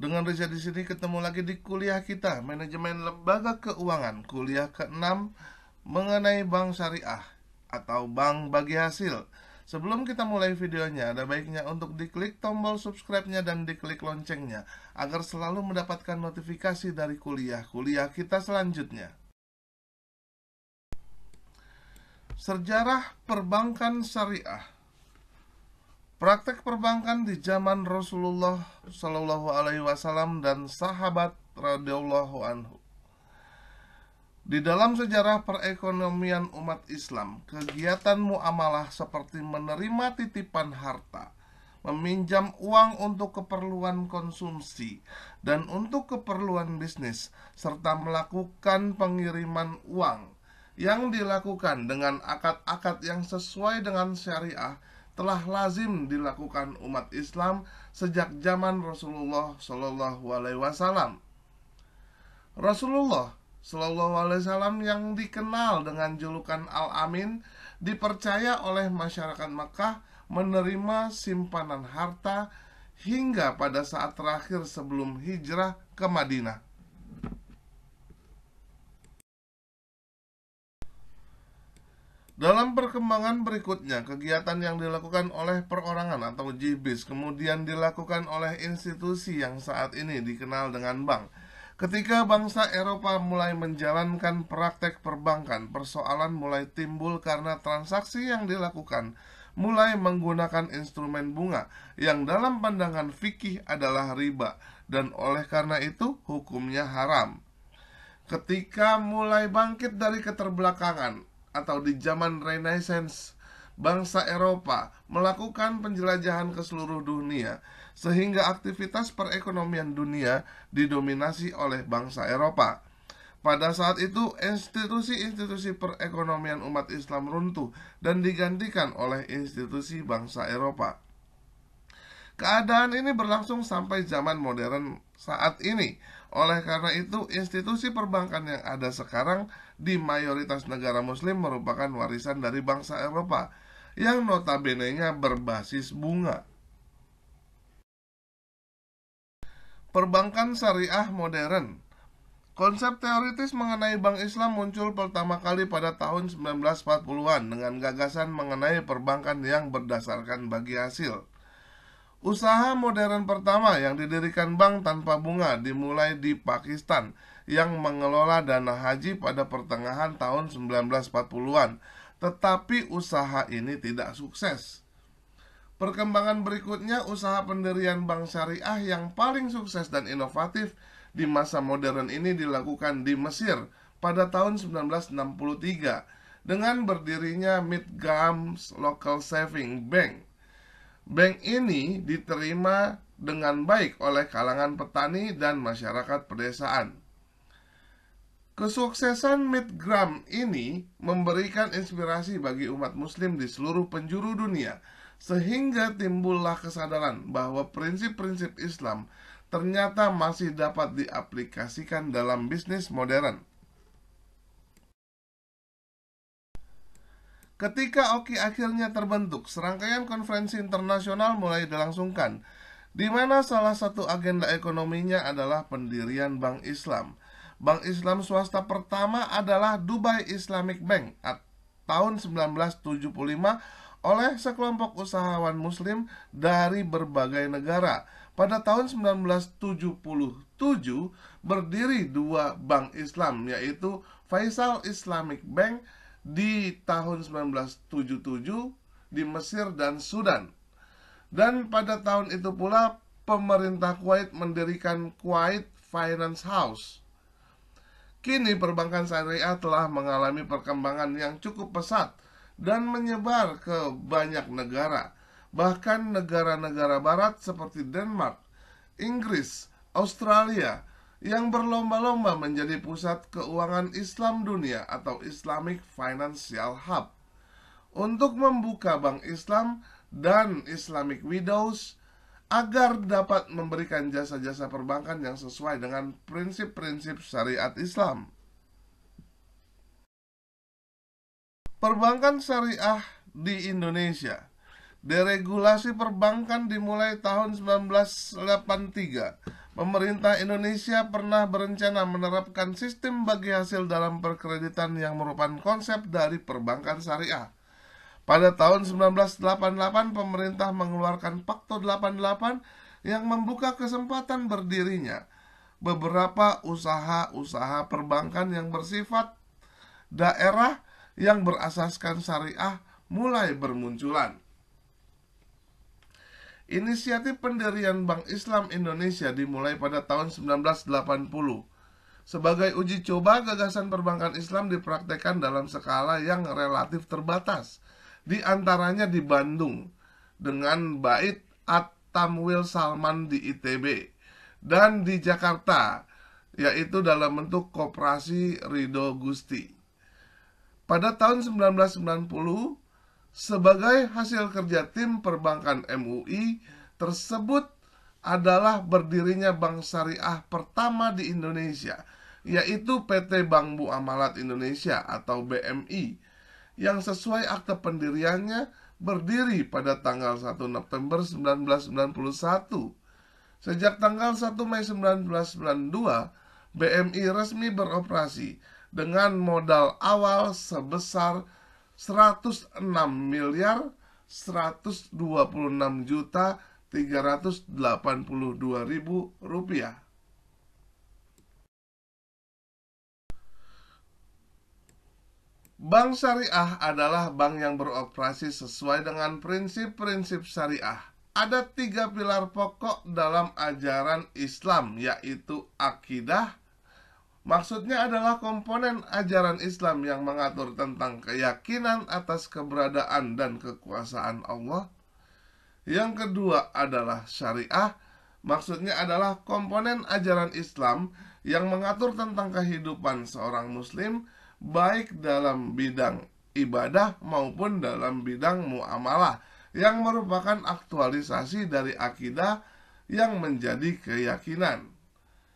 Dengan Reza di sini ketemu lagi di kuliah kita, Manajemen Lembaga Keuangan, kuliah ke-6 mengenai bank syariah atau bank bagi hasil. Sebelum kita mulai videonya, ada baiknya untuk diklik tombol subscribe-nya dan diklik loncengnya agar selalu mendapatkan notifikasi dari kuliah-kuliah kita selanjutnya. Sejarah perbankan syariah. Praktek perbankan di zaman Rasulullah Shallallahu Alaihi Wasallam dan sahabat radhiyallahu anhu. Di dalam sejarah perekonomian umat Islam, kegiatan muamalah seperti menerima titipan harta, meminjam uang untuk keperluan konsumsi dan untuk keperluan bisnis, serta melakukan pengiriman uang yang dilakukan dengan akad-akad yang sesuai dengan syariah telah lazim dilakukan umat Islam sejak zaman Rasulullah Shallallahu Alaihi Wasallam. Rasulullah Shallallahu Alaihi Wasallam yang dikenal dengan julukan Al-Amin dipercaya oleh masyarakat Makkah menerima simpanan harta hingga pada saat terakhir sebelum hijrah ke Madinah. Dalam perkembangan berikutnya, kegiatan yang dilakukan oleh perorangan atau JIBIS kemudian dilakukan oleh institusi yang saat ini dikenal dengan bank. Ketika bangsa Eropa mulai menjalankan praktek perbankan, persoalan mulai timbul karena transaksi yang dilakukan mulai menggunakan instrumen bunga yang dalam pandangan fikih adalah riba dan oleh karena itu hukumnya haram. Ketika mulai bangkit dari keterbelakangan atau di zaman Renaissance, bangsa Eropa melakukan penjelajahan ke seluruh dunia sehingga aktivitas perekonomian dunia didominasi oleh bangsa Eropa. Pada saat itu, institusi-institusi perekonomian umat Islam runtuh dan digantikan oleh institusi bangsa Eropa. Keadaan ini berlangsung sampai zaman modern saat ini. Oleh karena itu, institusi perbankan yang ada sekarang di mayoritas negara muslim merupakan warisan dari bangsa Eropa yang notabene-nya berbasis bunga. Perbankan syariah modern. Konsep teoritis mengenai bank Islam muncul pertama kali pada tahun 1940-an dengan gagasan mengenai perbankan yang berdasarkan bagi hasil. Usaha modern pertama yang didirikan bank tanpa bunga dimulai di Pakistan yang mengelola dana haji pada pertengahan tahun 1940-an, tetapi usaha ini tidak sukses. Perkembangan berikutnya, usaha pendirian bank syariah yang paling sukses dan inovatif di masa modern ini dilakukan di Mesir pada tahun 1963 dengan berdirinya Midgams Local Saving Bank. Bank ini diterima dengan baik oleh kalangan petani dan masyarakat pedesaan. Kesuksesan Midgram ini memberikan inspirasi bagi umat muslim di seluruh penjuru dunia, sehingga timbullah kesadaran bahwa prinsip-prinsip Islam ternyata masih dapat diaplikasikan dalam bisnis modern. Ketika OKI akhirnya terbentuk, serangkaian konferensi internasional mulai dilangsungkan, di mana salah satu agenda ekonominya adalah pendirian Bank Islam. Bank Islam swasta pertama adalah Dubai Islamic Bank tahun 1975 oleh sekelompok usahawan muslim dari berbagai negara. Pada tahun 1977 berdiri dua bank Islam, yaitu Faisal Islamic Bank di tahun 1977 di Mesir dan Sudan. Dan pada tahun itu pula pemerintah Kuwait mendirikan Kuwait Finance House. Kini perbankan syariah telah mengalami perkembangan yang cukup pesat dan menyebar ke banyak negara, bahkan negara-negara barat seperti Denmark, Inggris, Australia, yang berlomba-lomba menjadi pusat keuangan Islam dunia atau Islamic Financial Hub. Untuk membuka bank Islam dan Islamic Widows agar dapat memberikan jasa-jasa perbankan yang sesuai dengan prinsip-prinsip syariat Islam. Perbankan syariah di Indonesia. Deregulasi perbankan dimulai tahun 1983. Pemerintah Indonesia pernah berencana menerapkan sistem bagi hasil dalam perkreditan yang merupakan konsep dari perbankan syariah. Pada tahun 1988, pemerintah mengeluarkan Pakto 88 yang membuka kesempatan berdirinya beberapa usaha-usaha perbankan yang bersifat daerah yang berasaskan syariah mulai bermunculan. Inisiatif pendirian Bank Islam Indonesia dimulai pada tahun 1980. Sebagai uji coba, gagasan perbankan Islam dipraktekkan dalam skala yang relatif terbatas, di antaranya di Bandung dengan Bait At-Tamwil Salman di ITB, dan di Jakarta yaitu dalam bentuk Koperasi Ridho Gusti. Pada tahun 1990, sebagai hasil kerja tim perbankan MUI tersebut adalah berdirinya bank syariah pertama di Indonesia, yaitu PT Bank Muamalat Indonesia atau BMI, yang sesuai akte pendiriannya berdiri pada tanggal 1 November 1991. Sejak tanggal 1 Mei 1992, BMI resmi beroperasi dengan modal awal sebesar 106 miliar 126 juta 382 ribu rupiah. Bank syariah adalah bank yang beroperasi sesuai dengan prinsip-prinsip syariah. Ada 3 pilar pokok dalam ajaran Islam, yaitu akidah. Maksudnya adalah komponen ajaran Islam yang mengatur tentang keyakinan atas keberadaan dan kekuasaan Allah. Yang kedua adalah syariah. Maksudnya adalah komponen ajaran Islam yang mengatur tentang kehidupan seorang muslim, baik dalam bidang ibadah maupun dalam bidang muamalah, yang merupakan aktualisasi dari akidah yang menjadi keyakinan.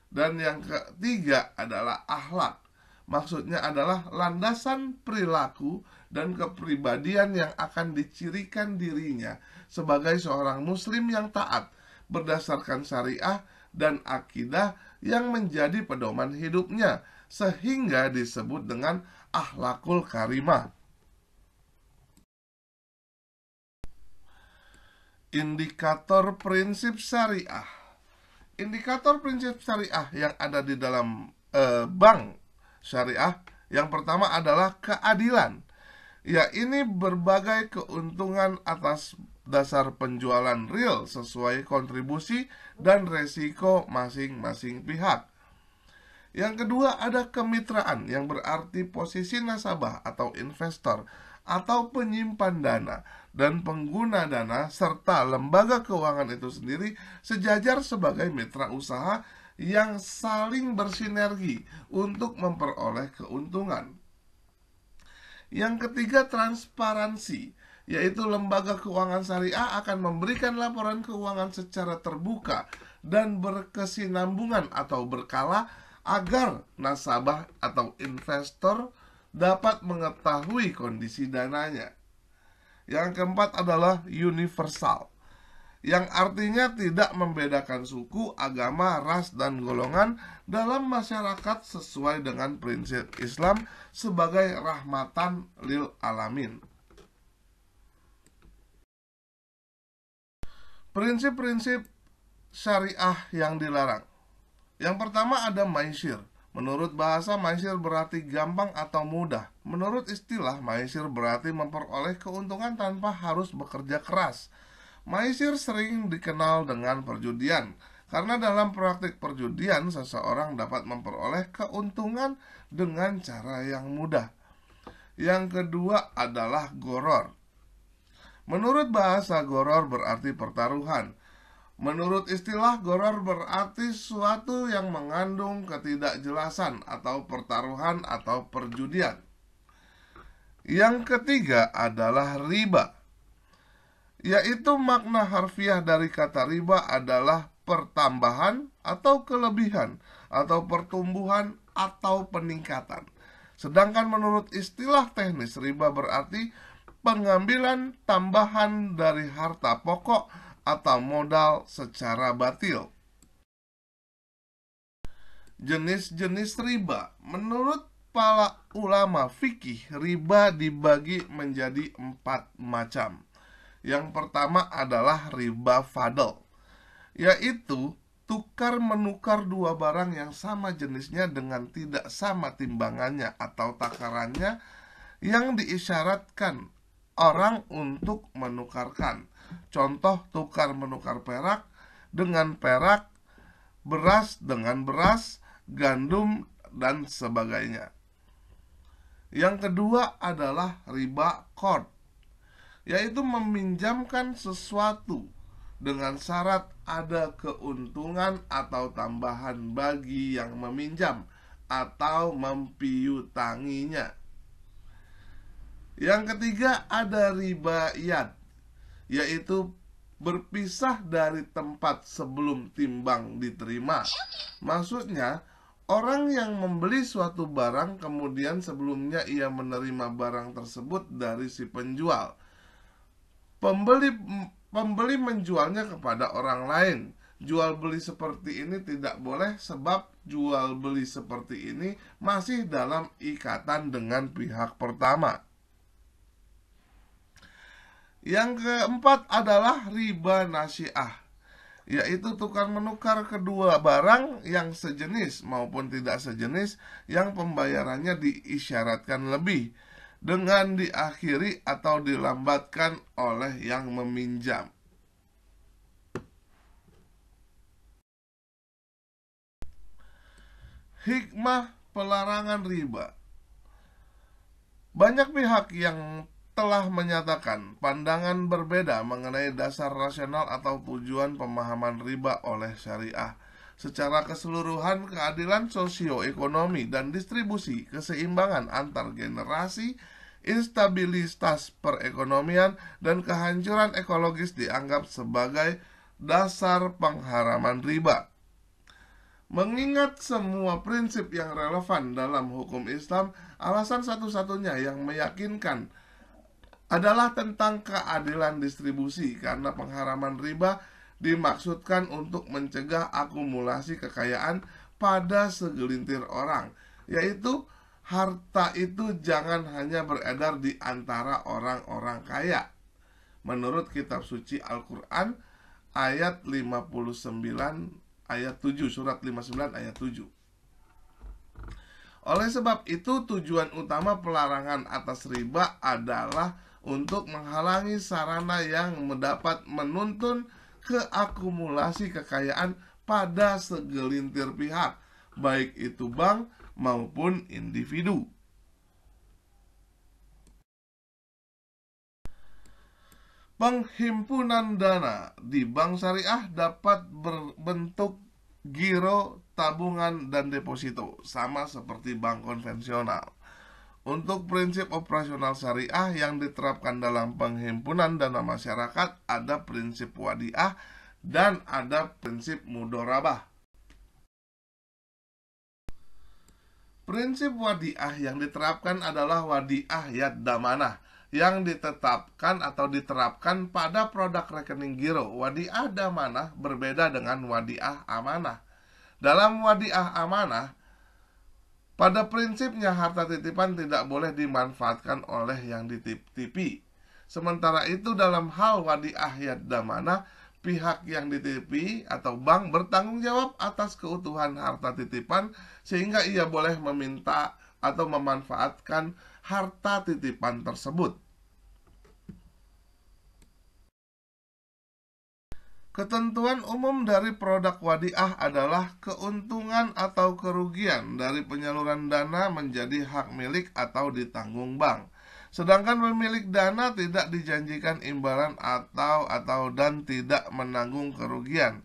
Dan yang ketiga adalah akhlak. Maksudnya adalah landasan perilaku dan kepribadian yang akan dicirikan dirinya sebagai seorang muslim yang taat berdasarkan syariah dan akidah yang menjadi pedoman hidupnya, sehingga disebut dengan akhlakul karimah. Indikator prinsip syariah. Indikator prinsip syariah yang ada di dalam bank syariah, yang pertama adalah keadilan. Ya, ini berbagai keuntungan atas dasar penjualan real sesuai kontribusi dan resiko masing-masing pihak. Yang kedua ada kemitraan, yang berarti posisi nasabah atau investor atau penyimpan dana dan pengguna dana serta lembaga keuangan itu sendiri sejajar sebagai mitra usaha yang saling bersinergi untuk memperoleh keuntungan. Yang ketiga transparansi, yaitu lembaga keuangan syariah akan memberikan laporan keuangan secara terbuka dan berkesinambungan atau berkala agar nasabah atau investor dapat mengetahui kondisi dananya. Yang keempat adalah universal, yang artinya tidak membedakan suku, agama, ras, dan golongan dalam masyarakat sesuai dengan prinsip Islam sebagai rahmatan lil alamin. Prinsip-prinsip syariah yang dilarang. Yang pertama ada maisir. Menurut bahasa, maisir berarti gampang atau mudah. Menurut istilah, maisir berarti memperoleh keuntungan tanpa harus bekerja keras. Maisir sering dikenal dengan perjudian, karena dalam praktik perjudian seseorang dapat memperoleh keuntungan dengan cara yang mudah. Yang kedua adalah goror. Menurut bahasa, goror berarti pertaruhan. Menurut istilah, goror berarti suatu yang mengandung ketidakjelasan atau pertaruhan atau perjudian. Yang ketiga adalah riba, yaitu makna harfiah dari kata riba adalah pertambahan atau kelebihan atau pertumbuhan atau peningkatan. Sedangkan menurut istilah teknis, riba berarti pengambilan tambahan dari harta pokok atau modal secara batil. Jenis-jenis riba. Menurut para ulama fikih, riba dibagi menjadi 4 macam. Yang pertama adalah riba fadl, yaitu tukar-menukar dua barang yang sama jenisnya dengan tidak sama timbangannya atau takarannya yang diisyaratkan orang untuk menukarkan. Contoh, tukar-menukar perak dengan perak, beras dengan beras, gandum, dan sebagainya. Yang kedua adalah riba qard, yaitu meminjamkan sesuatu dengan syarat ada keuntungan atau tambahan bagi yang meminjam atau mempiutanginya. Yang ketiga ada riba yad, yaitu berpisah dari tempat sebelum timbang diterima. Maksudnya, orang yang membeli suatu barang kemudian sebelumnya ia menerima barang tersebut dari si penjual. Pembeli menjualnya kepada orang lain. Jual beli seperti ini tidak boleh sebab jual beli seperti ini masih dalam ikatan dengan pihak pertama. Yang keempat adalah riba nasi'ah, yaitu tukar menukar kedua barang yang sejenis maupun tidak sejenis yang pembayarannya diisyaratkan lebih dengan diakhiri atau dilambatkan oleh yang meminjam. Hikmah pelarangan riba. Banyak pihak yang telah menyatakan pandangan berbeda mengenai dasar rasional atau tujuan pemahaman riba oleh syariah. Secara keseluruhan, keadilan sosioekonomi dan distribusi, keseimbangan antar generasi, instabilitas perekonomian, dan kehancuran ekologis dianggap sebagai dasar pengharaman riba. Mengingat semua prinsip yang relevan dalam hukum Islam, alasan satu-satunya yang meyakinkan adalah tentang keadilan distribusi, karena pengharaman riba dimaksudkan untuk mencegah akumulasi kekayaan pada segelintir orang, yaitu harta itu jangan hanya beredar di antara orang-orang kaya. Menurut kitab suci Al-Quran ayat 59 ayat 7, surat 59 ayat 7. Oleh sebab itu, tujuan utama pelarangan atas riba adalah untuk menghalangi sarana yang mendapat menuntun keakumulasi kekayaan pada segelintir pihak, baik itu bank maupun individu. Penghimpunan dana di bank syariah dapat berbentuk giro, tabungan, dan deposito, sama seperti bank konvensional. Untuk prinsip operasional syariah yang diterapkan dalam penghimpunan dana masyarakat, ada prinsip wadiah dan ada prinsip mudorabah. Prinsip wadiah yang diterapkan adalah wadiah yad damanah, yang ditetapkan atau diterapkan pada produk rekening giro. Wadiah damanah berbeda dengan wadiah amanah. Dalam wadiah amanah, pada prinsipnya harta titipan tidak boleh dimanfaatkan oleh yang dititipi. Sementara itu dalam hal wadiah yad damanah, pihak yang dititipi atau bank bertanggung jawab atas keutuhan harta titipan, sehingga ia boleh meminta atau memanfaatkan harta titipan tersebut. Ketentuan umum dari produk wadiah adalah keuntungan atau kerugian dari penyaluran dana menjadi hak milik atau ditanggung bank. Sedangkan pemilik dana tidak dijanjikan imbalan atau dan tidak menanggung kerugian.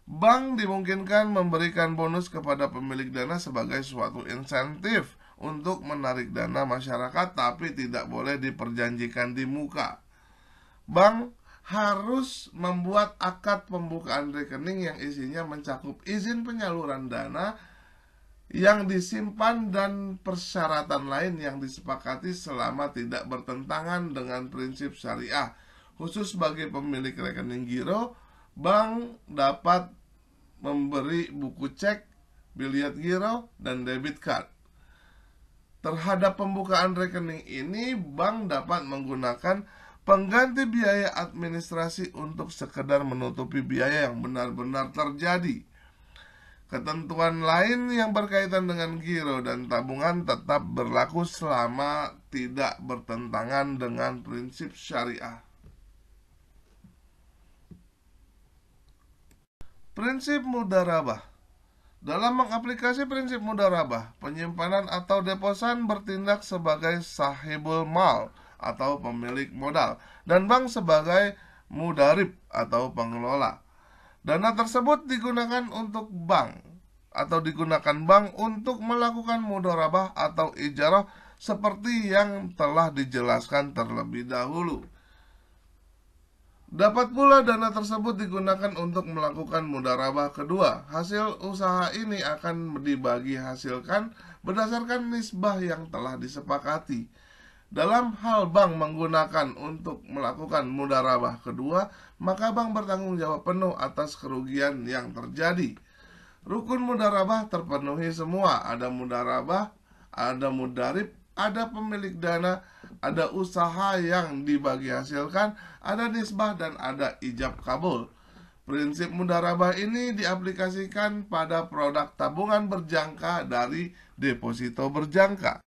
Bank dimungkinkan memberikan bonus kepada pemilik dana sebagai suatu insentif untuk menarik dana masyarakat, tapi tidak boleh diperjanjikan di muka. Bank harus membuat akad pembukaan rekening yang isinya mencakup izin penyaluran dana yang disimpan dan persyaratan lain yang disepakati selama tidak bertentangan dengan prinsip syariah. Khusus bagi pemilik rekening giro, bank dapat memberi buku cek, biliet giro, dan debit card. Terhadap pembukaan rekening ini, bank dapat menggunakan pengganti biaya administrasi untuk sekedar menutupi biaya yang benar-benar terjadi. Ketentuan lain yang berkaitan dengan giro dan tabungan tetap berlaku selama tidak bertentangan dengan prinsip syariah. Prinsip mudharabah. Dalam mengaplikasi prinsip mudharabah, penyimpanan atau deposan bertindak sebagai sahibul mal atau pemilik modal, dan bank sebagai mudarib atau pengelola. Dana tersebut digunakan untuk bank untuk melakukan mudharabah atau ijarah seperti yang telah dijelaskan terlebih dahulu. Dapat pula dana tersebut digunakan untuk melakukan mudharabah kedua. Hasil usaha ini akan dibagi hasilkan berdasarkan nisbah yang telah disepakati. Dalam hal bank menggunakan untuk melakukan mudharabah kedua, maka bank bertanggung jawab penuh atas kerugian yang terjadi. Rukun mudharabah terpenuhi semua. Ada mudharabah, ada mudarib, ada pemilik dana, ada usaha yang dibagi hasilkan, ada nisbah, dan ada ijab kabul. Prinsip mudharabah ini diaplikasikan pada produk tabungan berjangka dari deposito berjangka.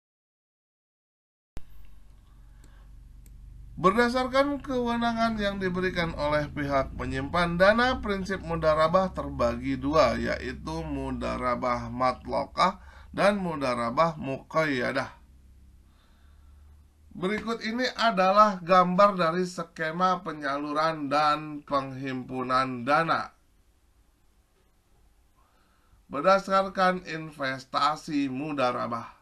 Berdasarkan kewenangan yang diberikan oleh pihak penyimpan dana, prinsip mudharabah terbagi dua, yaitu mudharabah matlaqah dan mudharabah muqayyadah. Berikut ini adalah gambar dari skema penyaluran dan penghimpunan dana berdasarkan investasi mudharabah.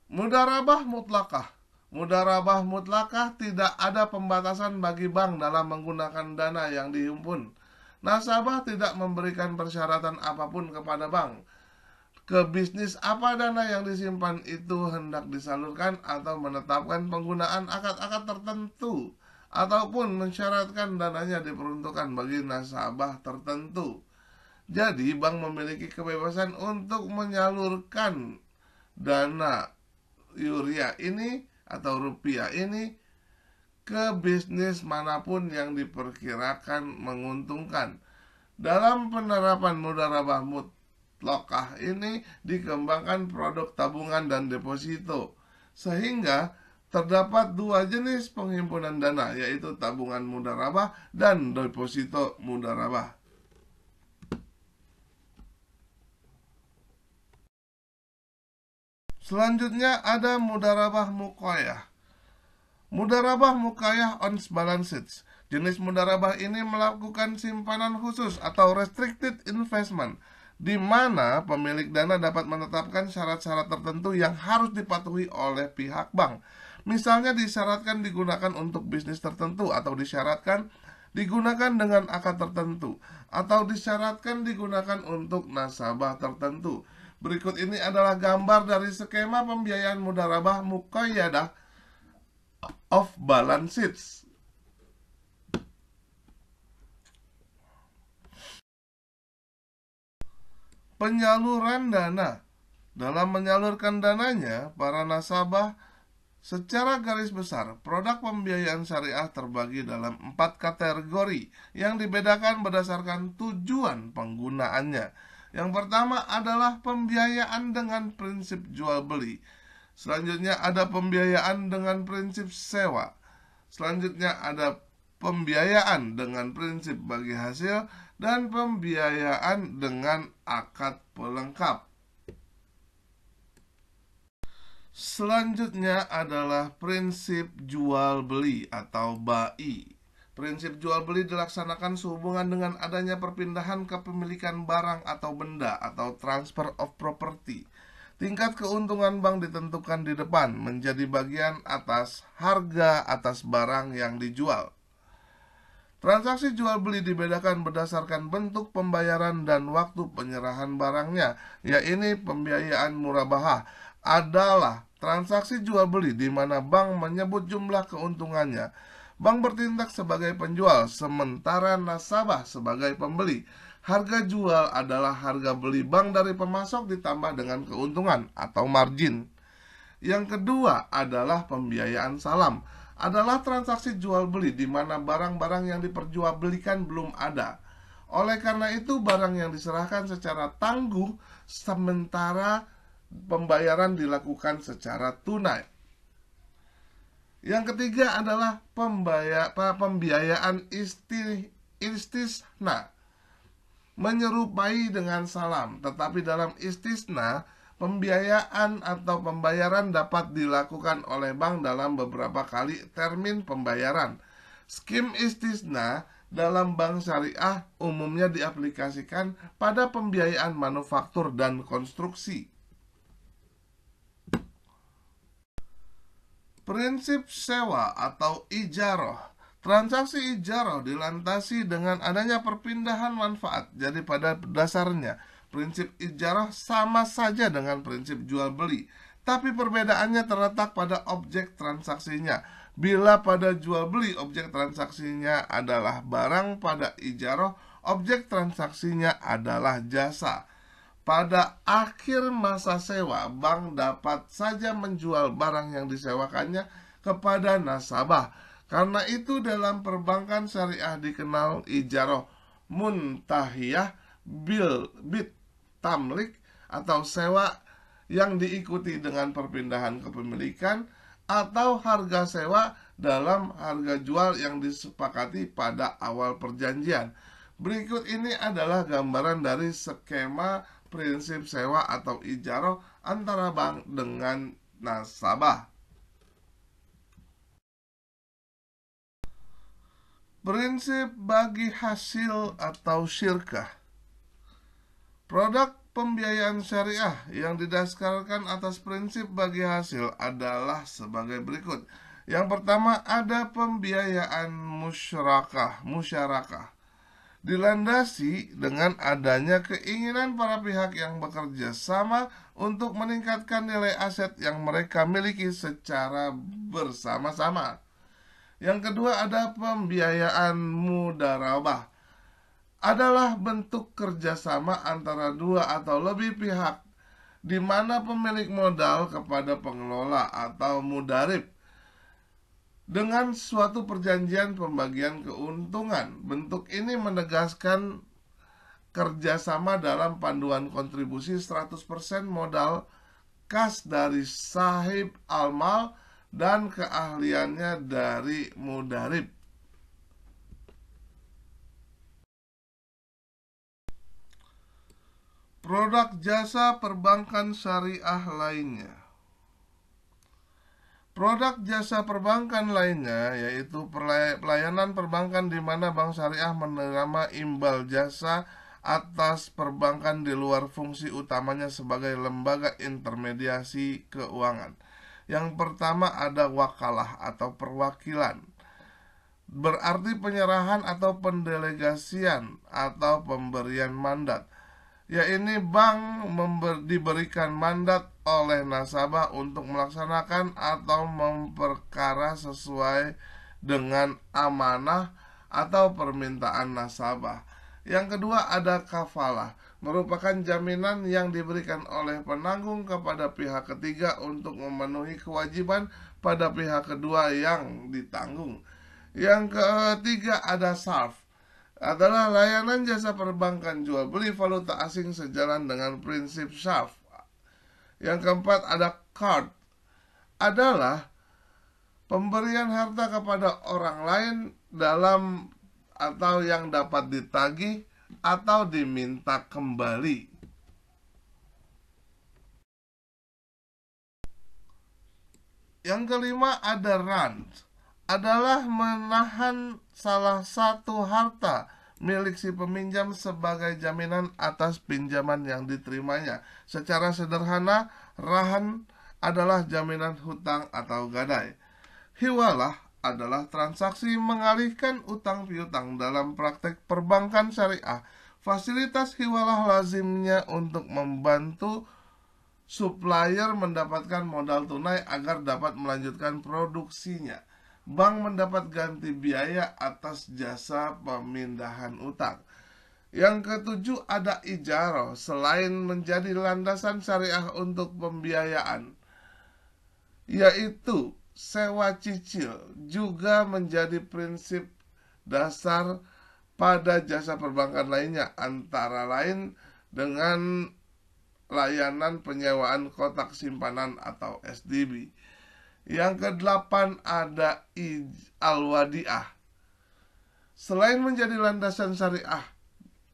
Mudharabah mutlakah. Mudharabah mutlakah tidak ada pembatasan bagi bank dalam menggunakan dana yang dihimpun. Nasabah tidak memberikan persyaratan apapun kepada bank. Ke bisnis apa dana yang disimpan itu hendak disalurkan atau menetapkan penggunaan akad-akad tertentu ataupun mensyaratkan dananya diperuntukkan bagi nasabah tertentu. Jadi bank memiliki kebebasan untuk menyalurkan dana yuria ini atau rupiah ini ke bisnis manapun yang diperkirakan menguntungkan. Dalam penerapan mudharabah mutlaqah ini dikembangkan produk tabungan dan deposito, sehingga terdapat dua jenis penghimpunan dana, yaitu tabungan mudharabah dan deposito mudharabah. Selanjutnya ada mudharabah muqayyah. Mudharabah muqayyah on balance sheet. Jenis mudharabah ini melakukan simpanan khusus atau restricted investment, di mana pemilik dana dapat menetapkan syarat-syarat tertentu yang harus dipatuhi oleh pihak bank. Misalnya disyaratkan digunakan untuk bisnis tertentu, atau disyaratkan digunakan dengan akad tertentu, atau disyaratkan digunakan untuk nasabah tertentu. Berikut ini adalah gambar dari skema pembiayaan mudharabah muqayyadah off balance sheets. Penyaluran dana. Dalam menyalurkan dananya, para nasabah secara garis besar, produk pembiayaan syariah terbagi dalam 4 kategori yang dibedakan berdasarkan tujuan penggunaannya. Yang pertama adalah pembiayaan dengan prinsip jual beli. Selanjutnya ada pembiayaan dengan prinsip sewa. Selanjutnya ada pembiayaan dengan prinsip bagi hasil, dan pembiayaan dengan akad pelengkap. Selanjutnya adalah prinsip jual beli atau bai. Prinsip jual beli dilaksanakan sehubungan dengan adanya perpindahan kepemilikan barang atau benda atau transfer of property. Tingkat keuntungan bank ditentukan di depan menjadi bagian atas harga atas barang yang dijual. Transaksi jual beli dibedakan berdasarkan bentuk pembayaran dan waktu penyerahan barangnya, yaitu pembiayaan murabahah adalah transaksi jual beli di mana bank menyebut jumlah keuntungannya. Bank bertindak sebagai penjual, sementara nasabah sebagai pembeli. Harga jual adalah harga beli bank dari pemasok ditambah dengan keuntungan atau margin. Yang kedua adalah pembiayaan salam. Adalah transaksi jual beli di mana barang-barang yang diperjualbelikan belum ada. Oleh karena itu barang yang diserahkan secara tangguh sementara pembayaran dilakukan secara tunai. Yang ketiga adalah pembiayaan istisna. Menyerupai dengan salam, tetapi dalam istisna pembiayaan atau pembayaran dapat dilakukan oleh bank dalam beberapa kali termin pembayaran. Skim istisna dalam bank syariah umumnya diaplikasikan pada pembiayaan manufaktur dan konstruksi. Prinsip sewa atau ijaroh. Transaksi ijaroh dilantasi dengan adanya perpindahan manfaat. Jadi pada dasarnya prinsip ijarah sama saja dengan prinsip jual beli, tapi perbedaannya terletak pada objek transaksinya. Bila pada jual beli objek transaksinya adalah barang, pada ijarah objek transaksinya adalah jasa. Pada akhir masa sewa, bank dapat saja menjual barang yang disewakannya kepada nasabah. Karena itu dalam perbankan syariah dikenal ijarah muntahiyah bit tamlik atau sewa yang diikuti dengan perpindahan kepemilikan atau harga sewa dalam harga jual yang disepakati pada awal perjanjian. Berikut ini adalah gambaran dari skema prinsip sewa atau ijarah antara bank dengan nasabah. Prinsip bagi hasil atau syirkah. Produk pembiayaan syariah yang didasarkan atas prinsip bagi hasil adalah sebagai berikut. Yang pertama ada pembiayaan musyarakah. Dilandasi dengan adanya keinginan para pihak yang bekerja sama untuk meningkatkan nilai aset yang mereka miliki secara bersama-sama. Yang kedua ada pembiayaan mudarabah. Adalah bentuk kerjasama antara dua atau lebih pihak di mana pemilik modal kepada pengelola atau mudarib dengan suatu perjanjian pembagian keuntungan. Bentuk ini menegaskan kerjasama dalam panduan kontribusi 100% modal kas dari sahib almal dan keahliannya dari mudarib. Produk jasa perbankan syariah lainnya. Produk jasa perbankan lainnya yaitu pelayanan perbankan di mana bank syariah menerima imbal jasa atas perbankan di luar fungsi utamanya sebagai lembaga intermediasi keuangan. Yang pertama ada wakalah atau perwakilan. Berarti penyerahan atau pendelegasian atau pemberian mandat. Yaitu bank diberikan mandat oleh nasabah untuk melaksanakan atau memperkara sesuai dengan amanah atau permintaan nasabah. Yang kedua ada kafalah, merupakan jaminan yang diberikan oleh penanggung kepada pihak ketiga untuk memenuhi kewajiban pada pihak kedua yang ditanggung. Yang ketiga ada sarf, adalah layanan jasa perbankan jual beli valuta asing sejalan dengan prinsip sarf. Yang keempat ada qard, adalah pemberian harta kepada orang lain dalam atau yang dapat ditagih atau diminta kembali. Yang kelima ada rant, adalah menahan salah satu harta milik si peminjam sebagai jaminan atas pinjaman yang diterimanya. Secara sederhana, rahan adalah jaminan hutang atau gadai. Hiwalah adalah transaksi mengalihkan utang piutang. Dalam praktek perbankan syariah, fasilitas hiwalah lazimnya untuk membantu supplier mendapatkan modal tunai agar dapat melanjutkan produksinya. Bank mendapat ganti biaya atas jasa pemindahan utang. Yang ketujuh ada ijaro. Selain menjadi landasan syariah untuk pembiayaan, yaitu sewa cicil, juga menjadi prinsip dasar pada jasa perbankan lainnya, antara lain dengan layanan penyewaan kotak simpanan atau SDB. Yang kedelapan ada al-wadiah. Selain menjadi landasan syariah,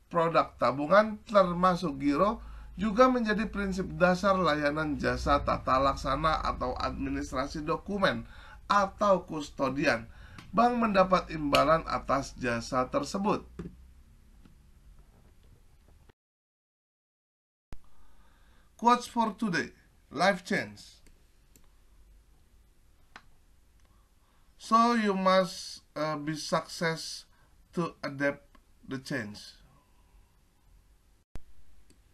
produk tabungan termasuk giro juga menjadi prinsip dasar layanan jasa tata laksana atau administrasi dokumen atau kustodian. Bank mendapat imbalan atas jasa tersebut. Quotes for today. Life change. So you must be success to adapt the change.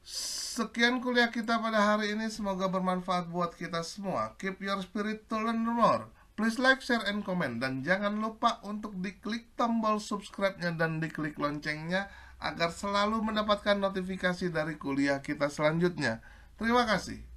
Sekian kuliah kita pada hari ini, semoga bermanfaat buat kita semua. Keep your spirit to learn more. Please like, share, and comment. Dan jangan lupa untuk diklik tombol subscribe-nya dan diklik loncengnya agar selalu mendapatkan notifikasi dari kuliah kita selanjutnya. Terima kasih.